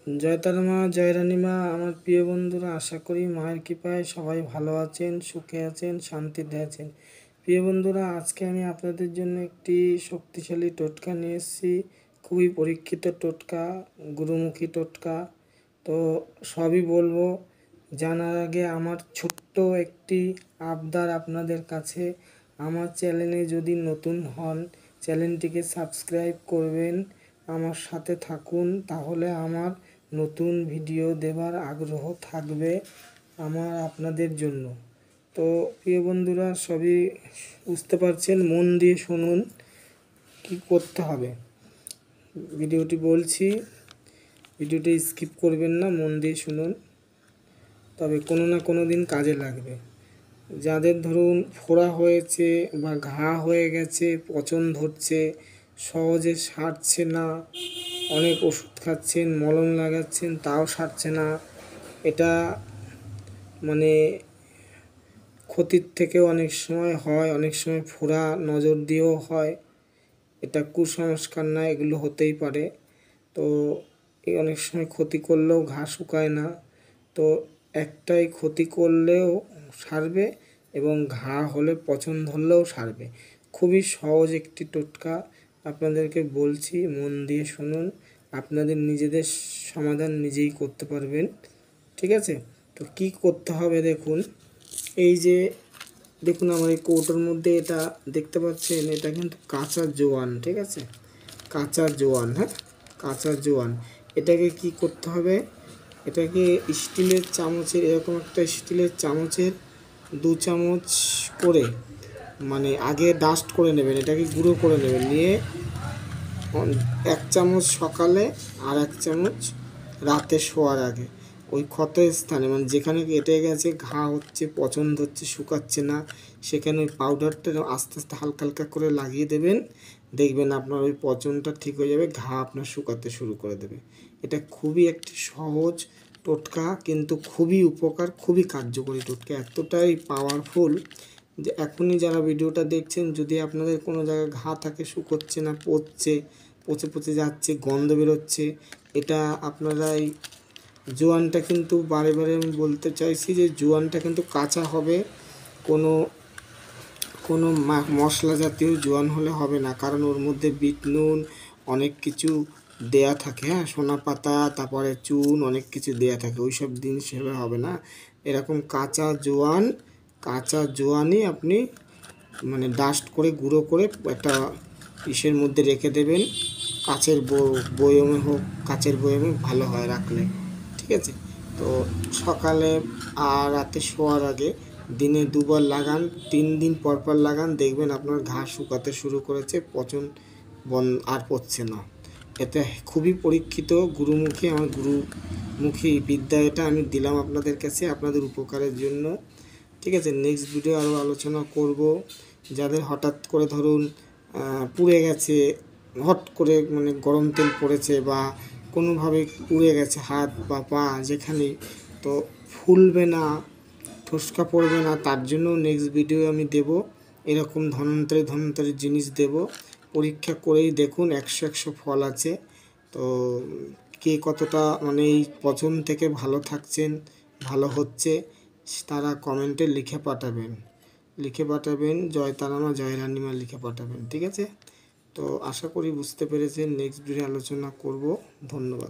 জয় তারা মা, জয় রানী মা। আমার প্রিয় বন্ধুরা, আশা করি মায়ের কৃপায় সবাই ভালো আছেন, সুখে আছেন, শান্তিতে আছেন। প্রিয় বন্ধুরা, আজকে আমি আপনাদের জন্য একটি শক্তিশালী টোটকা নিয়ে এসেছি। খুবই পরীক্ষিত টোটকা, গুরুমুখী টোটকা। তো সবই বলবো। জানার আগে আমার ছোট্ট একটি আবদার আপনাদের কাছে। আমার চ্যানেলে যদি নতুন হন, চ্যানেলটিকে সাবস্ক্রাইব করবেন, আমার সাথে থাকুন। তাহলে আমার নতুন ভিডিও দেবার আগ্রহ থাকবে আমার আপনাদের জন্য। তো প্রিয় বন্ধুরা, সবই বুঝতে পারছেন, মন দিয়ে শুনুন কি করতে হবে। ভিডিওটি বলছি, ভিডিওটি স্কিপ করবেন না, মন দিয়ে শুনুন, তবে কোনো না কোনো দিন কাজে লাগবে। যাদের ধরুন ফোড়া হয়েছে বা ঘা হয়ে গেছে, পচন ধরছে, সহজে সারছে না, অনেক ওষুধ খাচ্ছেন, মলম লাগাচ্ছেন, তাও সারছে না, এটা মানে ক্ষতির থেকেও অনেক সময় হয়, অনেক সময় ফোড়া নজর দিয়েও হয়। এটা কুসংস্কার না, এগুলো হতেই পারে। তো এই অনেক সময় ক্ষতি করলেও ঘা শুকায় না। তো একটাই, ক্ষতি করলেও সারবে এবং ঘা হলে পচন ধরলেও সারবে। খুবই সহজ একটি টোটকা আপনাদেরকে বলছি, মন দিয়ে শুনুন। আপনাদের নিজেদের সমাধান নিজেই করতে পারবেন, ঠিক আছে? তো কি করতে হবে দেখুন। এই যে দেখুন, আমার এই কৌটোর মধ্যে এটা দেখতে পাচ্ছেন, এটা কিন্তু কাঁচা জোয়ান, ঠিক আছে? কাঁচা জোয়ান, হ্যাঁ, কাঁচা জোয়ান। এটাকে কি করতে হবে, এটাকে স্টিলের চামচের, এরকম একটা স্টিলের চামচের 2 চামচ করে, মানে আগে ডাস্ট করে নেবেন, এটাকে গুঁড়ো করে নেবেন। নিয়ে 1 চামচ সকালে আর 1 চামচ রাতে শোয়ার আগে ওই ক্ষত স্থানে, মানে যেখানে কেটে গেছে, ঘা হচ্ছে, পচন ধরছে, শুকাচ্ছে না, সেখানে ওই পাউডারটা আস্তে আস্তে হালকা হালকা করে লাগিয়ে দেবেন। দেখবেন আপনার ওই পচনটা ঠিক হয়ে যাবে, ঘা আপনার শুকাতে শুরু করে দেবে। এটা খুবই একটি সহজ টোটকা, কিন্তু খুবই উপকার, খুবই কার্যকরী টোটকা। এতটাই পাওয়ারফুল যে এখনই যারা ভিডিওটা দেখছেন, যদি আপনাদের কোনো জায়গায় ঘা থাকে, শুকোচ্ছে না, পচে পচে যাচ্ছে, গন্ধ বেরোচ্ছে, এটা আপনারা এই জোয়ানটা কিন্তু বারে বারে আমি বলতে চাইছি যে জোয়ানটা কিন্তু কাঁচা হবে, কোনো কোনো মশলা জাতীয় জোয়ান হলে হবে না, কারণ ওর মধ্যে বিট নুন অনেক কিছু দেয়া থাকে, হ্যাঁ, সোনা পাতা, তারপরে চুন, অনেক কিছু দেয়া থাকে, ওই সব জিনিস হলে হবে না। এরকম কাঁচা জোয়ানই আপনি মানে ডাস্ট করে গুঁড়ো করে একটা ইসের মধ্যে রেখে দেবেন। কাচের বয়মে হোক, কাচের বয়মে ভালো হয় রাখলে, ঠিক আছে? তো সকালে আর রাতে শোয়ার আগে দিনে 2 বার লাগান, 3 দিন পর পর লাগান, দেখবেন আপনার ঘা শুকাতে শুরু করেছে, পচন আর পড়ছে না। এটা খুবই পরীক্ষিত, গুরুমুখী, আমার গুরুমুখী বিদ্যা, এটা আমি দিলাম আপনাদের কাছে আপনাদের উপকারের জন্য, ঠিক আছে? নেক্সট ভিডিও আরও আলোচনা করব। যাদের হঠাৎ করে ধরুন পুড়ে গেছে, হট করে মানে গরম তেল পড়েছে, বা কোনোভাবে পুড়ে গেছে হাত বা পা যেখানেই, তো ফুলবে না, ফোস্কা পড়বে না, তার জন্য নেক্সট ভিডিও আমি দেব। এরকম ধন্বন্তরি জিনিস দেব, পরীক্ষা করেই দেখুন, 100 ফল আছে। তো কে কতটা মানে এই পচন থেকে ভালো থাকছেন, ভালো হচ্ছে, তারা কমেন্টে লিখে পাঠাবেন জয় তারা মা, জয় রানী মা লিখে পাঠাবেন, ঠিক আছে? তো আশা করি বুঝতে পেরেছেন। নেক্সট ভিডিও আলোচনা করব। ধন্যবাদ।